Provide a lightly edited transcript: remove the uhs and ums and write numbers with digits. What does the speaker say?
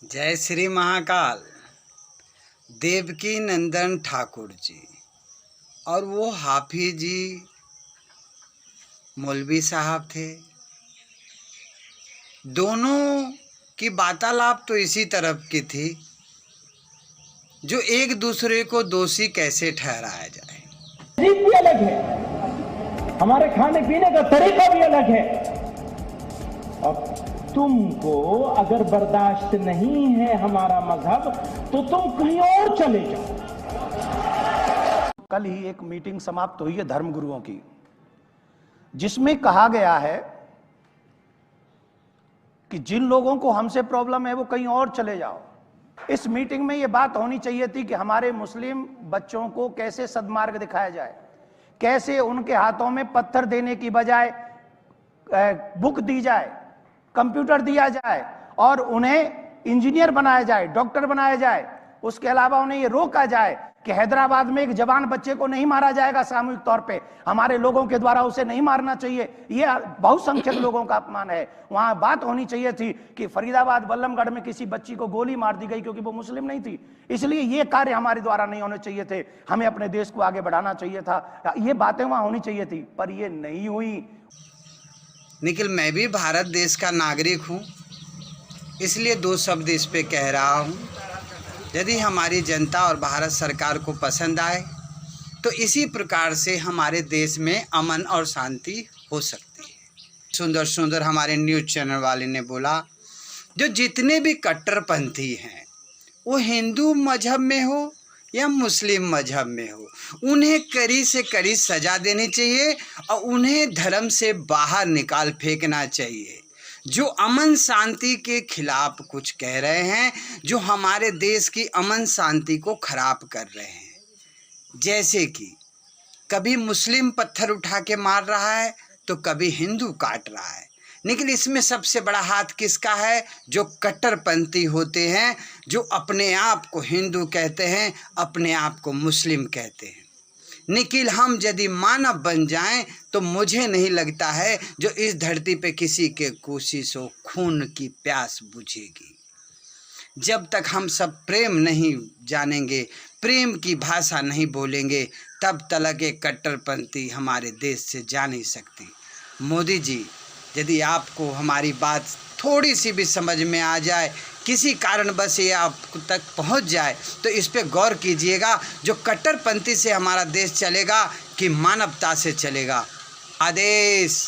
जय श्री महाकाल। देवकी नंदन ठाकुर जी और वो हाफिज जी मौलवी साहब थे। दोनों की वार्तालाप तो इसी तरफ की थी, जो एक दूसरे को दोषी कैसे ठहराया जाए। तरीक भी अलग है, हमारे खाने पीने का तरीका भी अलग है। और तुमको अगर बर्दाश्त नहीं है हमारा मजहब तो तुम कहीं और चले जाओ। कल ही एक मीटिंग समाप्त हुई है धर्मगुरुओं की, जिसमें कहा गया है कि जिन लोगों को हमसे प्रॉब्लम है वो कहीं और चले जाओ। इस मीटिंग में ये बात होनी चाहिए थी कि हमारे मुस्लिम बच्चों को कैसे सद्मार्ग दिखाया जाए, कैसे उनके हाथों में पत्थर देने की बजाय बुक दी जाए, कंप्यूटर दिया जाए और उन्हें इंजीनियर बनाया जाए, डॉक्टर बनाया जाए। उसके अलावा उन्हें यह रोका जाए कि हैदराबाद में एक जवान बच्चे को नहीं मारा जाएगा सामूहिक तौर पे, हमारे लोगों के द्वारा उसे नहीं मारना चाहिए। यह बहुसंख्यक लोगों का अपमान है। वहां बात होनी चाहिए थी कि फरीदाबाद बल्लमगढ़ में किसी बच्ची को गोली मार दी गई क्योंकि वो मुस्लिम नहीं थी, इसलिए ये कार्य हमारे द्वारा नहीं होने चाहिए थे। हमें अपने देश को आगे बढ़ाना चाहिए था, ये बातें वहां होनी चाहिए थी, पर ये नहीं हुई। निखिल, मैं भी भारत देश का नागरिक हूँ, इसलिए दो शब्द इस पे कह रहा हूँ। यदि हमारी जनता और भारत सरकार को पसंद आए तो इसी प्रकार से हमारे देश में अमन और शांति हो सकती है। सुंदर सुंदर हमारे न्यूज़ चैनल वाले ने बोला, जो जितने भी कट्टरपंथी हैं वो हिंदू मजहब में हो या मुस्लिम मजहब में हो, उन्हें कड़ी से कड़ी सज़ा देनी चाहिए और उन्हें धर्म से बाहर निकाल फेंकना चाहिए। जो अमन शांति के खिलाफ कुछ कह रहे हैं, जो हमारे देश की अमन शांति को खराब कर रहे हैं, जैसे कि कभी मुस्लिम पत्थर उठा के मार रहा है तो कभी हिंदू काट रहा है। लेकिन इसमें सबसे बड़ा हाथ किसका है? जो कट्टरपंथी होते हैं, जो अपने आप को हिंदू कहते हैं, अपने आप को मुस्लिम कहते हैं। निखिल, हम यदि मानव बन जाएं तो मुझे नहीं लगता है जो इस धरती पे किसी के कोशिशों खून की प्यास बुझेगी। जब तक हम सब प्रेम नहीं जानेंगे, प्रेम की भाषा नहीं बोलेंगे, तब तक एक कट्टरपंथी हमारे देश से जा नहीं सकती। मोदी जी, यदि आपको हमारी बात थोड़ी सी भी समझ में आ जाए, किसी कारणवश ये आप तक पहुंच जाए, तो इस पे गौर कीजिएगा। जो कट्टरपंथी से हमारा देश चलेगा कि मानवता से चलेगा। आदेश।